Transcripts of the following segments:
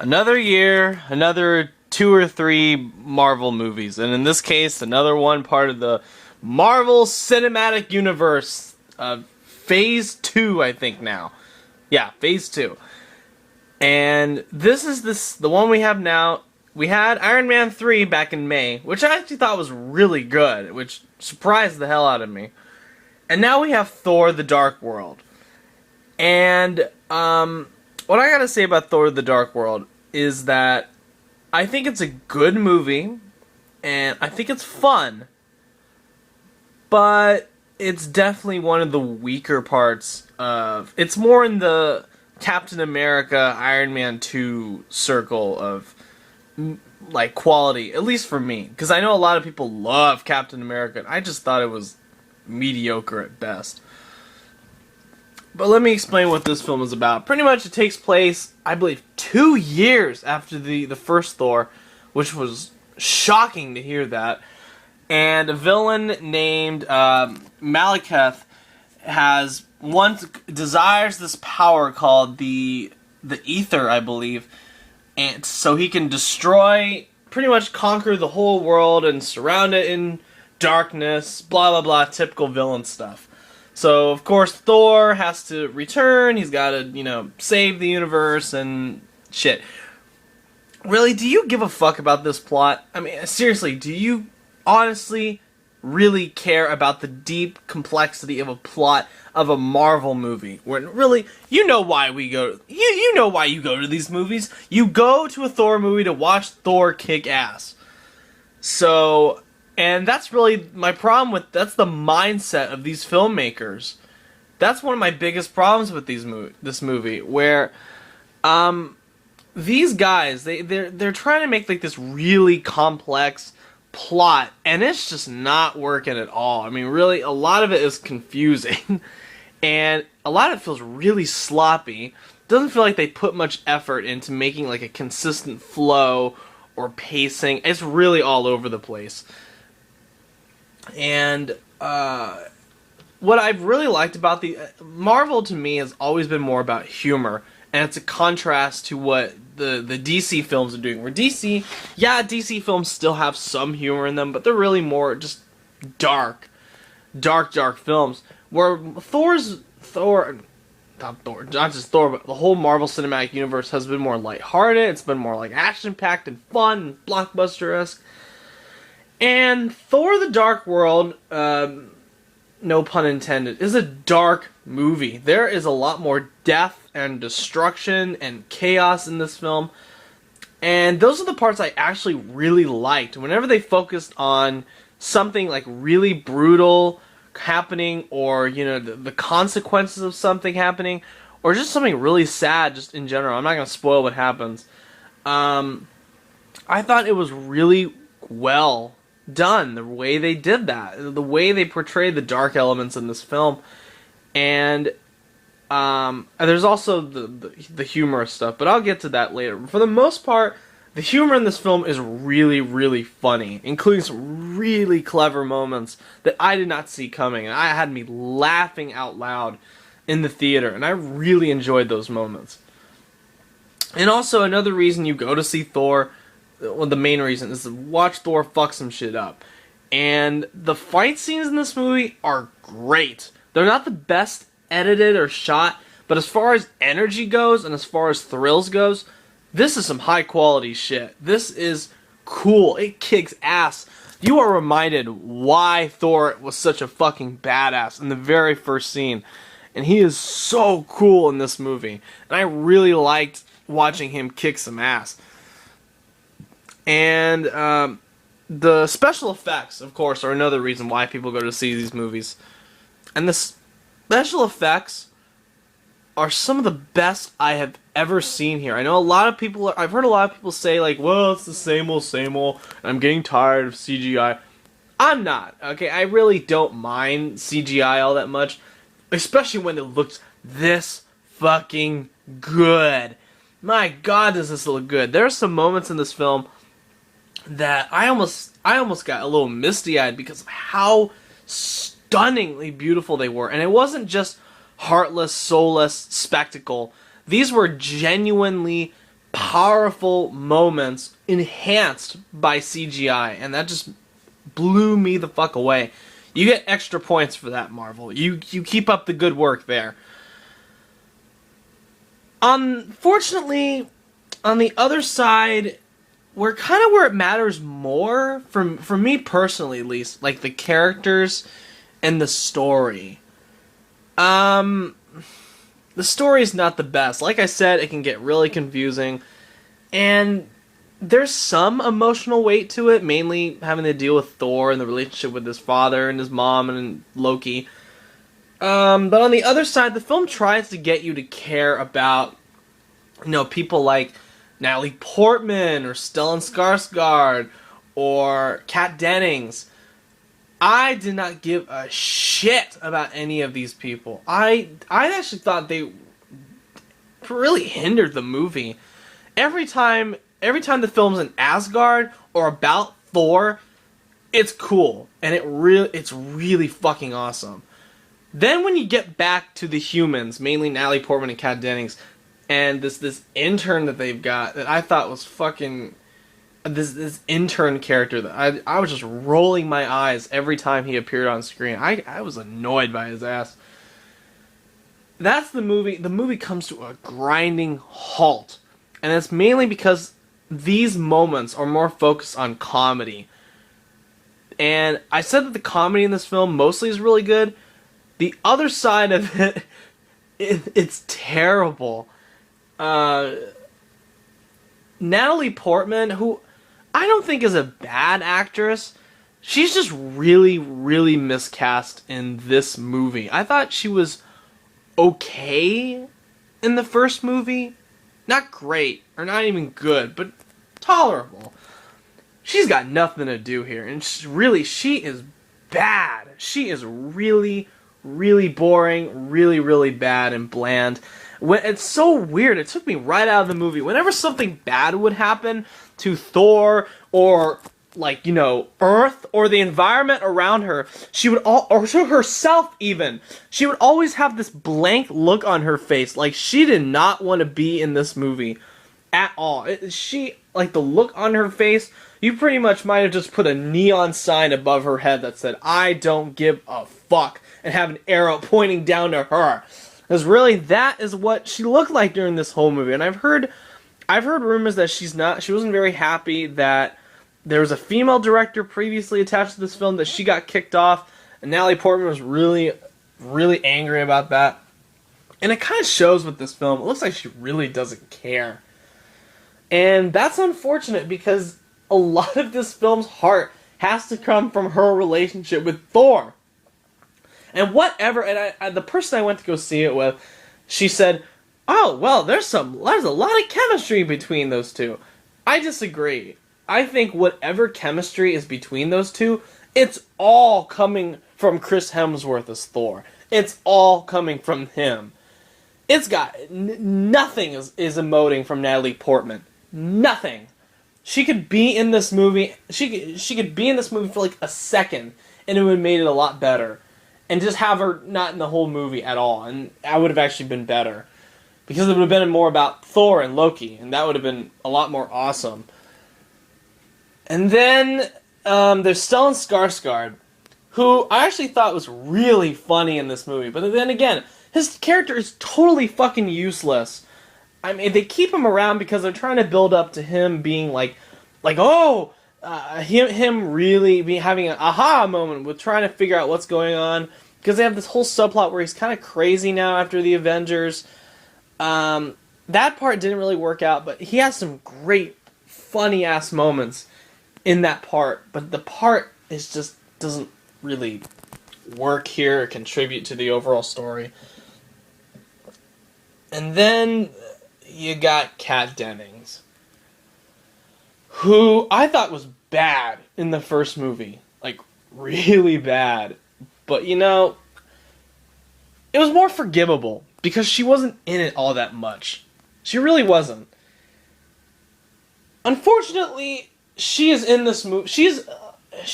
Another year, another 2 or 3 Marvel movies, and in this case, another one part of the Marvel Cinematic Universe, Phase 2, I think now. Yeah, Phase 2. And this is the one we have now. We had Iron Man 3 back in May, which I actually thought was really good, which surprised the hell out of me. And now we have Thor: The Dark World. And what I gotta say about Thor: The Dark World is that I think it's a good movie, and I think it's fun, but it's definitely one of the weaker parts of... It's more in the Captain America, Iron Man 2 circle of, like, quality, at least for me. Because I know a lot of people love Captain America, and I just thought it was mediocre at best. But let me explain what this film is about. Pretty much it takes place, I believe, 2 years after the first Thor, which was shocking to hear that. And a villain named Malekith desires this power called the Ether, I believe. And so he can pretty much conquer the whole world and surround it in darkness, blah blah blah, typical villain stuff. So, of course, Thor has to return, he's gotta, save the universe and shit. Really, do you give a fuck about this plot? I mean, seriously, do you honestly really care about the deep complexity of a plot of a Marvel movie? When really, you know why you know why you go to these movies. You go to a Thor movie to watch Thor kick ass. So... And that's really my problem that's the mindset of these filmmakers. That's one of my biggest problems with this movie, where these guys, they're trying to make like this really complex plot, and it's just not working at all. I mean, really, a lot of it is confusing, and a lot of it feels really sloppy. It doesn't feel like they put much effort into making like a consistent flow or pacing. It's really all over the place. And what I've really liked about the Marvel to me has always been more about humor, and it's a contrast to what the DC films are doing. Where DC films still have some humor in them, but they're really more just dark films. Where not just Thor, but the whole Marvel Cinematic Universe has been more lighthearted. It's been more like action-packed and fun and blockbuster-esque. And Thor: The Dark World, no pun intended, is a dark movie. There is a lot more death and destruction and chaos in this film. And those are the parts I actually really liked. Whenever they focused on something like really brutal happening, or, the consequences of something happening, or just something really sad just in general. I'm not going to spoil what happens. I thought it was really well done, the way they did that, the way they portrayed the dark elements in this film. And there's also the humorous stuff, but I'll get to that later. For the most part, the humor in this film is really, really funny, including some really clever moments that I did not see coming, and I had me laughing out loud in the theater, and I really enjoyed those moments. And also, another reason you go to see Thor, well, the main reason, is to watch Thor fuck some shit up. And the fight scenes in this movie are great. They're not the best edited or shot, but as far as energy goes and as far as thrills goes, this is some high quality shit. This is cool. It kicks ass. You are reminded why Thor was such a fucking badass in the very first scene. And he is so cool in this movie. And I really liked watching him kick some ass. And the special effects, of course, are another reason why people go to see these movies. And the special effects are some of the best I have ever seen here. I know I've heard a lot of people say, like, well, it's the same old, and I'm getting tired of CGI. I'm not, okay? I really don't mind CGI all that much, especially when it looks this fucking good. My God, does this look good. There are some moments in this film that I almost got a little misty-eyed because of how stunningly beautiful they were. And it wasn't just heartless, soulless spectacle. These were genuinely powerful moments enhanced by CGI, and that just blew me the fuck away. You get extra points for that, Marvel. You keep up the good work there. Unfortunately, on the other side, we're kind of where it matters more, for me personally at least, like the characters and the story. The story is not the best. Like I said, it can get really confusing, and there's some emotional weight to it, mainly having to deal with Thor and the relationship with his father and his mom and Loki. But on the other side, the film tries to get you to care about, people like Natalie Portman or Stellan Skarsgård or Kat Dennings. I did not give a shit about any of these people. I actually thought they really hindered the movie. Every time the film's in Asgard or about Thor, it's cool and it's really fucking awesome. Then when you get back to the humans, mainly Natalie Portman and Kat Dennings, and this intern that they've got that I thought was fucking this intern character that I was just rolling my eyes every time he appeared on screen. I was annoyed by his ass. That's the movie. The movie comes to a grinding halt. And it's mainly because these moments are more focused on comedy. And I said that the comedy in this film mostly is really good. The other side of it's terrible. Natalie Portman, who I don't think is a bad actress, she's just really, really miscast in this movie. I thought she was okay in the first movie. Not great, or not even good, but tolerable. She's got nothing to do here, and she is bad. She is really, really boring, really, really bad and bland. It's so weird. It took me right out of the movie. Whenever something bad would happen to Thor or Earth or the environment around her, or to herself even, she would always have this blank look on her face, like she did not want to be in this movie at all. The look on her face, you pretty much might have just put a neon sign above her head that said, "I don't give a fuck," and have an arrow pointing down to her. Because really, that is what she looked like during this whole movie. And I've heard rumors that she wasn't very happy that there was a female director previously attached to this film, that she got kicked off, and Natalie Portman was really, really angry about that. And it kind of shows with this film. It looks like she really doesn't care. And that's unfortunate, because a lot of this film's heart has to come from her relationship with Thor. And the person I went to go see it with, she said, "Oh, well, there's a lot of chemistry between those two." I disagree. I think whatever chemistry is between those two, it's all coming from Chris Hemsworth as Thor. It's all coming from him. It's got nothing is emoting from Natalie Portman. Nothing. She could be in this movie. She could be in this movie for like a second, and it would have made it a lot better. And just have her not in the whole movie at all, and that would have actually been better, because it would have been more about Thor and Loki, and that would have been a lot more awesome. And then there's Stellan Skarsgård, who I actually thought was really funny in this movie, but then again, his character is totally fucking useless. I mean, they keep him around because they're trying to build up to him being him really be having an aha moment with trying to figure out what's going on, because they have this whole subplot where he's kind of crazy now after the Avengers. That part didn't really work out, but he has some great funny ass moments in that part, but the part doesn't really work here or contribute to the overall story. And then you got Kat Dennings, who I thought was bad in the first movie. Like, really bad. But, it was more forgivable, because she wasn't in it all that much. She really wasn't. Unfortunately, she is in this movie. She's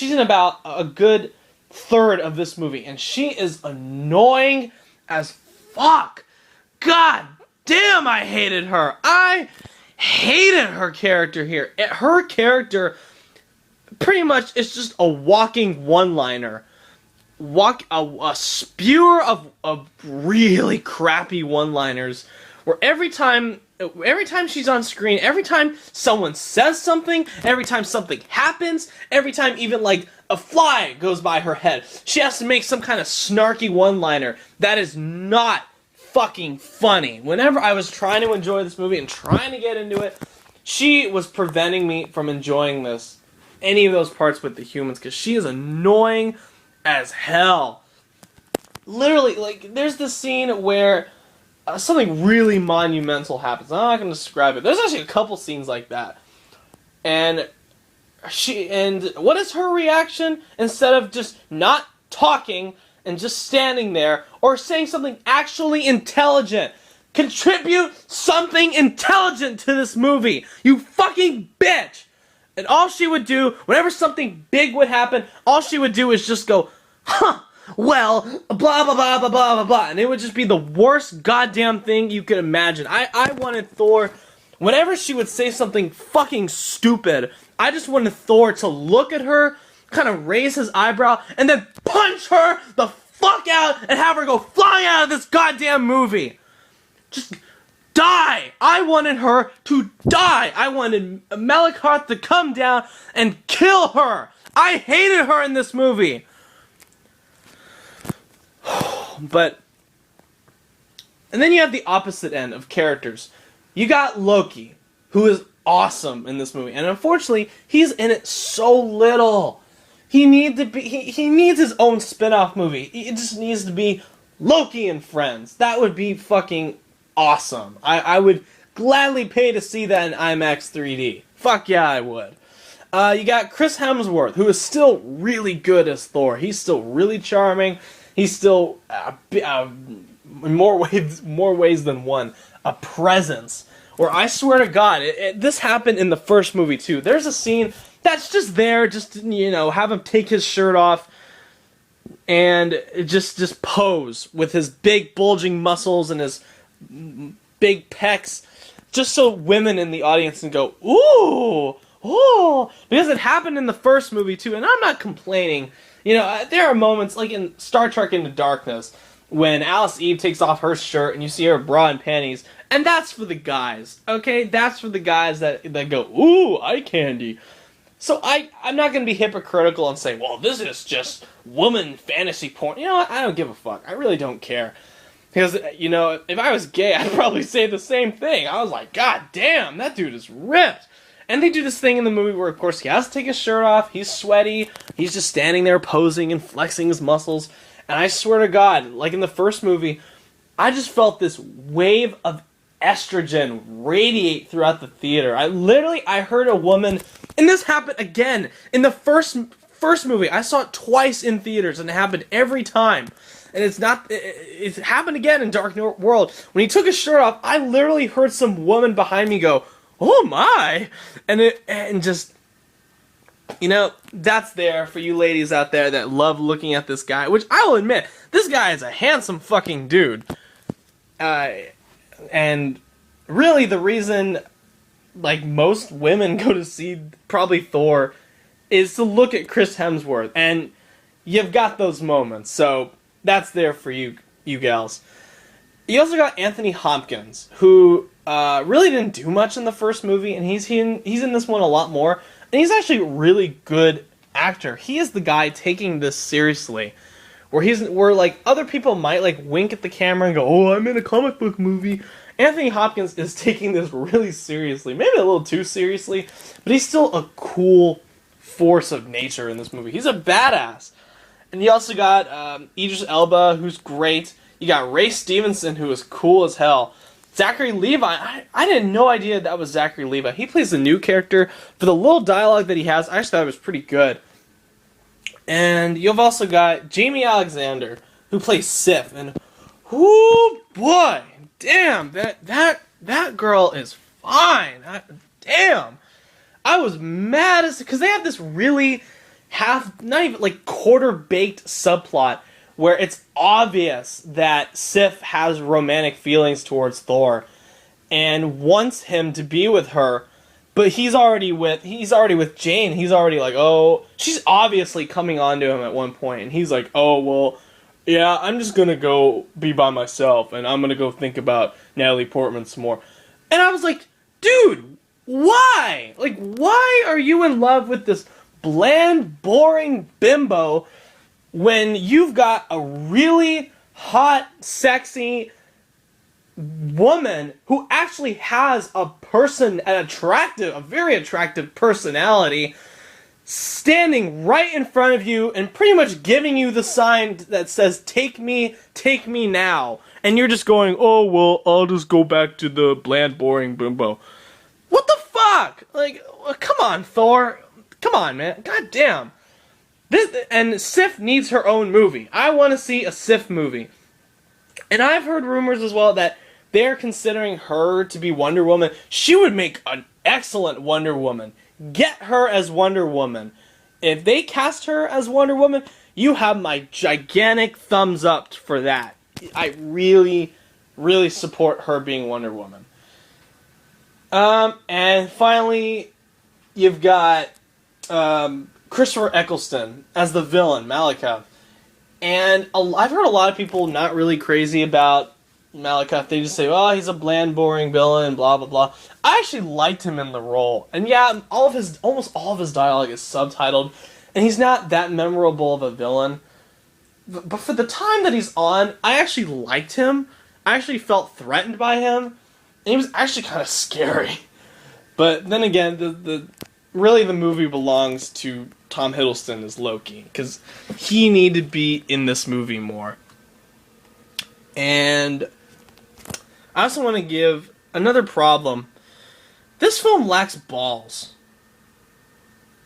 in about a good third of this movie, and she is annoying as fuck. God damn, I hated her. I hated her character here. Her character pretty much is just a walking one-liner. A spewer of really crappy one-liners, where every time she's on screen, every time someone says something, every time something happens, every time even like a fly goes by her head, she has to make some kind of snarky one-liner that is not fucking funny. Whenever I was trying to enjoy this movie and trying to get into it, she was preventing me from enjoying any of those parts with the humans, because she is annoying as hell. Literally, like, there's this scene where something really monumental happens. I'm not going to describe it. There's actually a couple scenes like that. And what is her reaction? Instead of just not talking and just standing there, or saying something actually intelligent. Contribute something intelligent to this movie, you fucking bitch! And all she would do, whenever something big would happen, all she would do is just go, huh, well, blah, blah, blah, blah, blah, blah, blah. And it would just be the worst goddamn thing you could imagine. I wanted Thor, whenever she would say something fucking stupid, I just wanted Thor to look at her, kind of raise his eyebrow, and then punch her the fuck out and have her go flying out of this goddamn movie. Just die! I wanted her to die! I wanted Malekith to come down and kill her! I hated her in this movie! But, and then you have the opposite end of characters. You got Loki, who is awesome in this movie, and unfortunately, he's in it so little. He needs his own spin-off movie. It just needs to be Loki and Friends. That would be fucking awesome. I would gladly pay to see that in IMAX 3D. Fuck yeah, I would. You got Chris Hemsworth, who is still really good as Thor. He's still really charming. He's still, in more ways than one, a presence. Where I swear to God, this happened in the first movie too. There's a scene that's just there, just to, have him take his shirt off and just pose with his big bulging muscles and his big pecs, just so women in the audience can go, ooh, ooh, because it happened in the first movie too, and I'm not complaining. There are moments, like in Star Trek Into Darkness, when Alice Eve takes off her shirt and you see her bra and panties, and that's for the guys, okay? That's for the guys that go, ooh, eye candy. So I'm not going to be hypocritical and say, well, this is just woman fantasy porn. You know what? I don't give a fuck. I really don't care. Because, if I was gay, I'd probably say the same thing. I was like, God damn, that dude is ripped. And they do this thing in the movie where, of course, he has to take his shirt off. He's sweaty. He's just standing there posing and flexing his muscles. And I swear to God, like in the first movie, I just felt this wave of estrogen radiate throughout the theater. I heard a woman, and this happened again in the first movie. I saw it twice in theaters, and it happened every time. And it happened again in Dark World. When he took his shirt off, I literally heard some woman behind me go, oh my, and just, that's there for you ladies out there that love looking at this guy, which I will admit, this guy is a handsome fucking dude. And really the reason, like, most women go to see probably Thor is to look at Chris Hemsworth, and you've got those moments, so that's there for you gals. You also got Anthony Hopkins, who really didn't do much in the first movie, and he's in this one a lot more, and he's actually a really good actor. He is the guy taking this seriously, where like other people might like wink at the camera and go, oh, I'm in a comic book movie. Anthony Hopkins is taking this really seriously, maybe a little too seriously, but he's still a cool force of nature in this movie. He's a badass. And you also got Idris Elba, who's great. You got Ray Stevenson, who is cool as hell. Zachary Levi, I had no idea that was Zachary Levi. He plays a new character. For the little dialogue that he has, I just thought it was pretty good. And you've also got Jamie Alexander, who plays Sif. And, whoo, boy, damn, that girl is fine. Damn. I was mad because they have this really not even like quarter-baked subplot where it's obvious that Sif has romantic feelings towards Thor. and wants him to be with her, but he's already with Jane. He's already like, oh, she's obviously coming on to him at one point, and he's like, oh, well, yeah, I'm just gonna go be by myself, and I'm gonna go think about Natalie Portman some more. And I was like, dude, why? Like, why are you in love with this bland, boring bimbo when you've got a really hot, sexy woman who actually has a very attractive personality standing right in front of you and pretty much giving you the sign that says, take me now. And you're just going, oh, well, I'll just go back to the bland, boring bimbo. What the fuck? Like, come on, Thor. Come on, man. God damn. And Sif needs her own movie. I want to see a Sif movie. And I've heard rumors as well that they're considering her to be Wonder Woman. She would make an excellent Wonder Woman. Get her as Wonder Woman. If they cast her as Wonder Woman, you have my gigantic thumbs up for that. I really, really support her being Wonder Woman. And finally, you've got Christopher Eccleston as the villain, Malekith. And I've heard a lot of people not really crazy about Malekith. They just say, oh, he's a bland, boring villain, blah, blah, blah. I actually liked him in the role. And yeah, almost all of his dialogue is subtitled, and he's not that memorable of a villain. But for the time that he's on, I actually liked him. I actually felt threatened by him, and he was actually kind of scary. But then again, the movie belongs to Tom Hiddleston as Loki, because he needed to be in this movie more. And I also want to give another problem. This film lacks balls.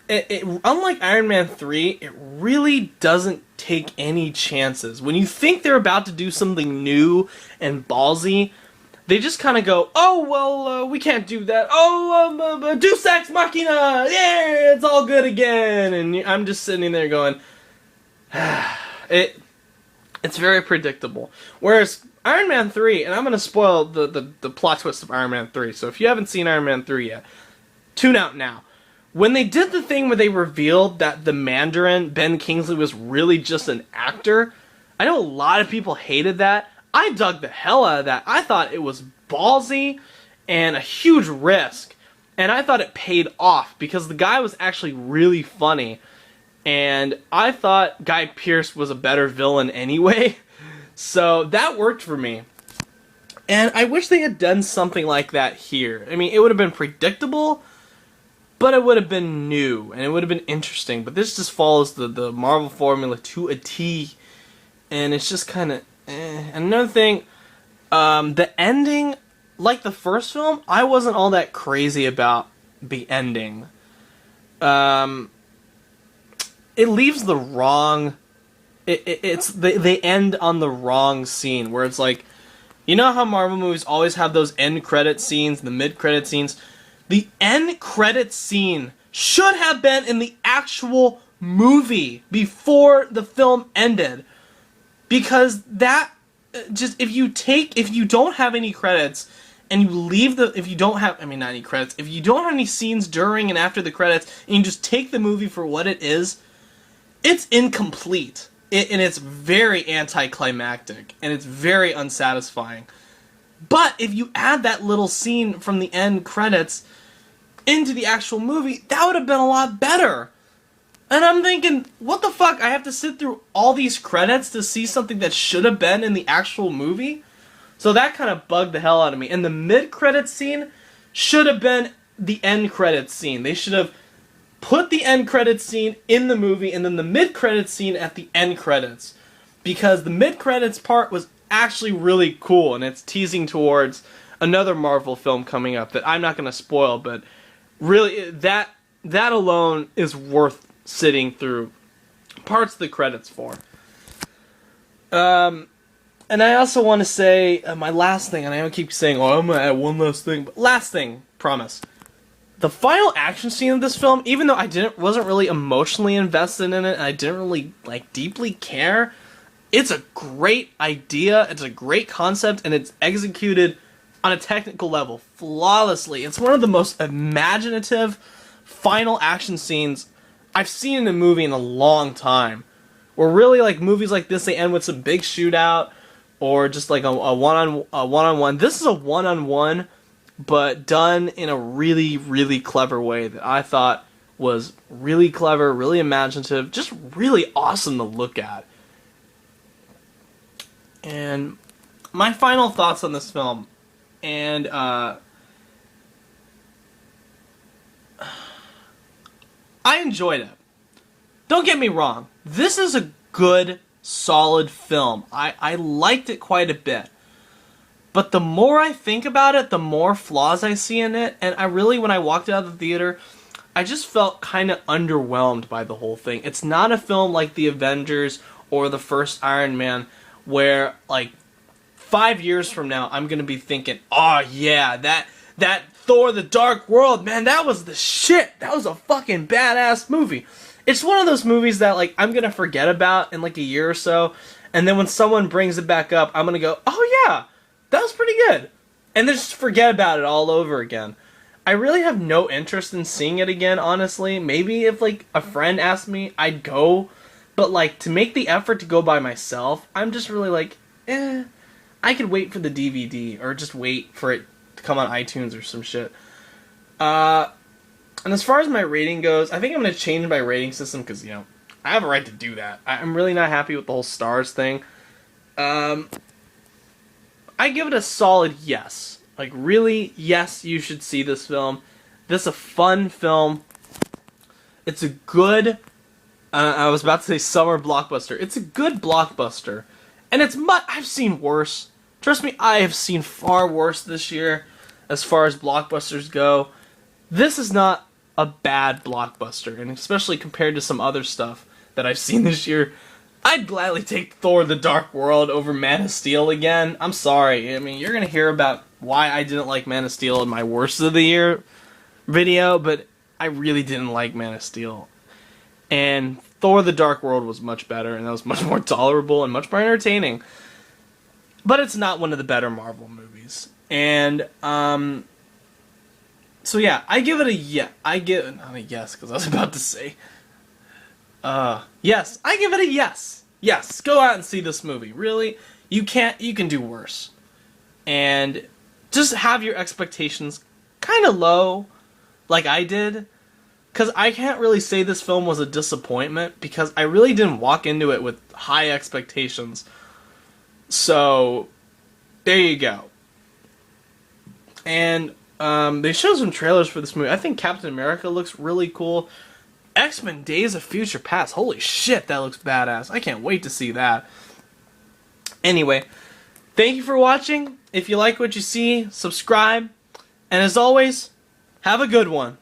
Unlike Iron Man 3, it really doesn't take any chances. When you think they're about to do something new and ballsy, they just kind of go, oh, well, we can't do that. Oh, Deus Ex Machina! Yeah, it's all good again! And I'm just sitting there going, it's very predictable. Whereas Iron Man 3, and I'm going to spoil the plot twist of Iron Man 3, so if you haven't seen Iron Man 3 yet, tune out now. When they did the thing where they revealed that the Mandarin, Ben Kingsley, was really just an actor, I know a lot of people hated that. I dug the hell out of that. I thought it was ballsy and a huge risk, and I thought it paid off because the guy was actually really funny, and I thought Guy Pearce was a better villain anyway. So that worked for me. And I wish they had done something like that here. I mean, it would have been predictable, but it would have been new, and it would have been interesting. But this just follows the Marvel formula to a T, and it's just kind of And another thing, the ending, like the first film, I wasn't all that crazy about the ending. It leaves the wrong... They end on the wrong scene, where it's like, you know how Marvel movies always have those end credit scenes, the mid credit scenes? The end credit scene should have been in the actual movie before the film ended, because that just if you don't have any credits and you leave if you don't have any scenes during and after the credits, and you just take the movie for what it is, it's incomplete. And it's very anticlimactic, and it's very unsatisfying. But if you add that little scene from the end credits into the actual movie, that would have been a lot better. And I'm thinking, what the fuck? I have to sit through all these credits to see something that should have been in the actual movie? So that kind of bugged the hell out of me. And the mid-credits scene should have been the end credits scene. They should have put the end credits scene in the movie, and then the mid-credits scene at the end credits. Because the mid-credits part was actually really cool, and it's teasing towards another Marvel film coming up that I'm not going to spoil, but really, that alone is worth sitting through parts of the credits for. And I also want to say, my last thing, and I keep saying, oh, I'm going to add one last thing, but last thing, promise. The final action scene of this film, even though I wasn't really emotionally invested in it, and I didn't really, deeply care, it's a great idea, it's a great concept, and it's executed on a technical level flawlessly. It's one of the most imaginative final action scenes I've seen in a movie in a long time. Where really, like, movies like this, they end with some big shootout or just like a one-on-one. This is a one-on-one, but done in a really, really clever way that I thought was really clever, really imaginative, just really awesome to look at. And my final thoughts on this film, and I enjoyed it. Don't get me wrong, this is a good, solid film. I liked it quite a bit. But the more I think about it, the more flaws I see in it, and I really, when I walked out of the theater, I just felt kind of underwhelmed by the whole thing. It's not a film like The Avengers or the first Iron Man, where, like, 5 years from now, I'm gonna be thinking, oh yeah, that Thor the Dark World, man, that was the shit. That was a fucking badass movie. It's one of those movies that, like, I'm gonna forget about in like a year or so, and then when someone brings it back up, I'm gonna go, oh yeah, that was pretty good. And then just forget about it all over again. I really have no interest in seeing it again, honestly. Maybe if, like, a friend asked me, I'd go. But, like, to make the effort to go by myself, I'm just really like, I could wait for the DVD, or just wait for it to come on iTunes or some shit. And as far as my rating goes, I think I'm going to change my rating system, because, you know, I have a right to do that. I'm really not happy with the whole stars thing. I give it a solid yes. Like, really, yes, you should see this film. This is a fun film. It's a good, I was about to say summer blockbuster. It's a good blockbuster. And it's I've seen worse. Trust me, I have seen far worse this year as far as blockbusters go. This is not a bad blockbuster, and especially compared to some other stuff that I've seen this year, I'd gladly take Thor the Dark World over Man of Steel again. I'm sorry. I mean, you're going to hear about why I didn't like Man of Steel in my worst of the year video, but I really didn't like Man of Steel. And Thor the Dark World was much better, and that was much more tolerable and much more entertaining. But it's not one of the better Marvel movies. And, so yeah, I give it a yes. Not a yes, because I was about to say, yes, I give it a yes. Yes, go out and see this movie. Really, you can do worse. And just have your expectations kind of low, like I did. Because I can't really say this film was a disappointment, because I really didn't walk into it with high expectations. So, there you go. And, they showed some trailers for this movie. I think Captain America looks really cool. X-Men Days of Future Past. Holy shit, that looks badass. I can't wait to see that. Anyway, thank you for watching. If you like what you see, subscribe. And as always, have a good one.